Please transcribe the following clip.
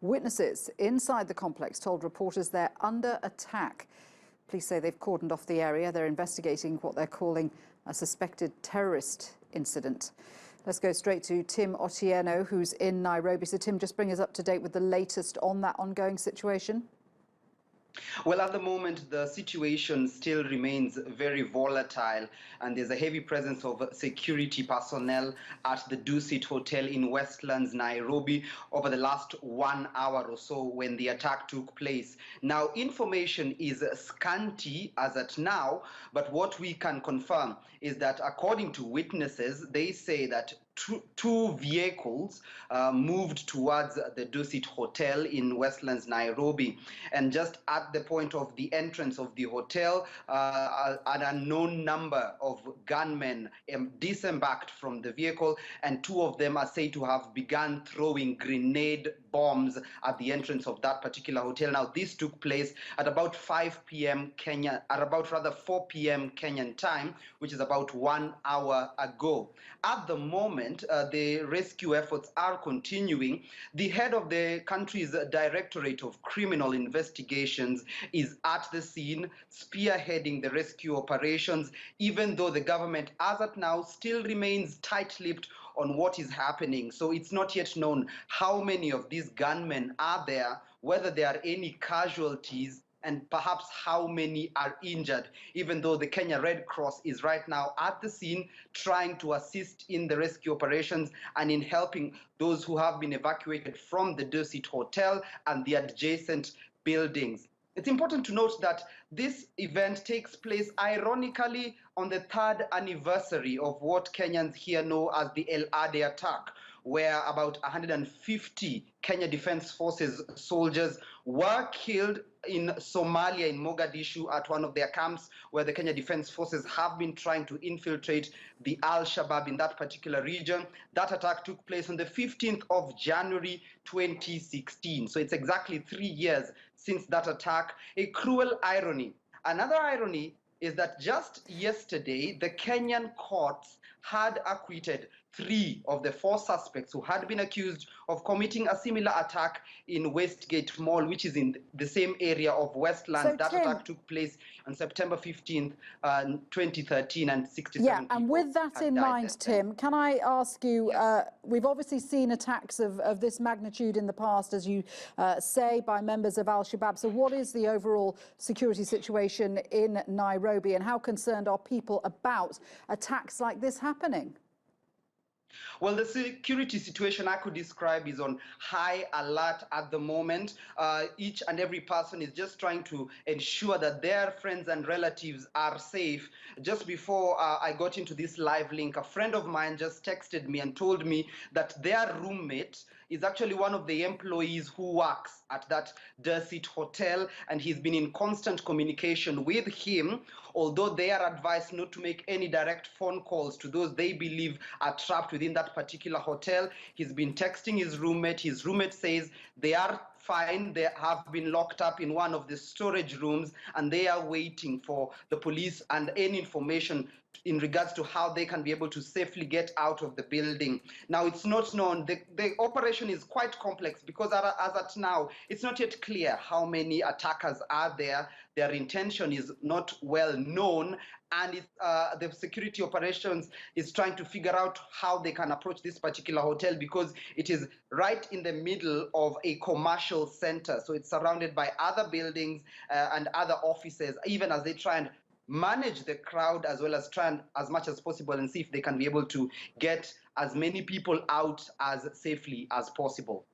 Witnesses inside the complex told reporters they're under attack. Police say they've cordoned off the area. They're investigating what they're calling a suspected terrorist incident. Let's go straight to Tim Otieno, who's in Nairobi. So, Tim, just bring us up to date with the latest on that ongoing situation. Well, at the moment, the situation still remains very volatile, and there's a heavy presence of security personnel at the Dusit Hotel in Westlands, Nairobi, over the last 1 hour or so when the attack took place. Now, information is scanty as at now, but what we can confirm is that according to witnesses, they say that two vehicles moved towards the Dusit Hotel in Westlands, Nairobi. And just at the point of the entrance of the hotel, an unknown number of gunmen disembarked from the vehicle, and two of them are said to have begun throwing grenade bombs at the entrance of that particular hotel. Now, this took place at about 5 p.m. Kenya, at about rather 4 p.m. Kenyan time, which is about 1 hour ago. At the moment, the rescue efforts are continuing. The head of the country's Directorate of Criminal Investigations is at the scene, spearheading the rescue operations, even though the government, as at now, still remains tight-lipped on what is happening. So it's not yet known how many of these gunmen are there, whether there are any casualties, and perhaps how many are injured, even though the Kenya Red Cross is right now at the scene trying to assist in the rescue operations and in helping those who have been evacuated from the Dusit Hotel and the adjacent buildings. It's important to note that this event takes place ironically on the 3rd anniversary of what Kenyans here know as the El Ade attack, where about 150 Kenya Defense Forces soldiers were killed in Somalia, in Mogadishu, at one of their camps where the Kenya Defense Forces have been trying to infiltrate the Shabab in that particular region. That attack took place on the 15th of January 2016. So it's exactly 3 years since that attack. A cruel irony. Another irony is that just yesterday, the Kenyan courts had acquitted 3 of the 4 suspects who had been accused of committing a similar attack in Westgate Mall, which is in the same area of Westlands. So, that Tim, attack took place on September 15th, 2013, and 67 yeah, people and with that in mind, Tim, can I ask you, yes. We've obviously seen attacks of this magnitude in the past, as you say, by members of Al-Shabaab. So what is the overall security situation in Nairobi, and how concerned are people about attacks like this happening? Well, the security situation I could describe is on high alert at the moment. Each and every person is just trying to ensure that their friends and relatives are safe. Just before I got into this live link, a friend of mine just texted me and told me that their roommate is actually one of the employees who works at that Dusit Hotel, and he's been in constant communication with him, although they are advised not to make any direct phone calls to those they believe are trapped within that particular hotel. He's been texting his roommate. His roommate says they are fine. They have been locked up in one of the storage rooms, and they are waiting for the police and any information in regards to how they can be able to safely get out of the building. Now, it's not known. The operation is quite complex because as at now, it's not yet clear how many attackers are there. Their intention is not well known, and the security operations is trying to figure out how they can approach this particular hotel because it is right in the middle of a commercial center. So it's surrounded by other buildings and other offices, even as they try and manage the crowd as well as try and, as much as possible, and see if they can be able to get as many people out as safely as possible.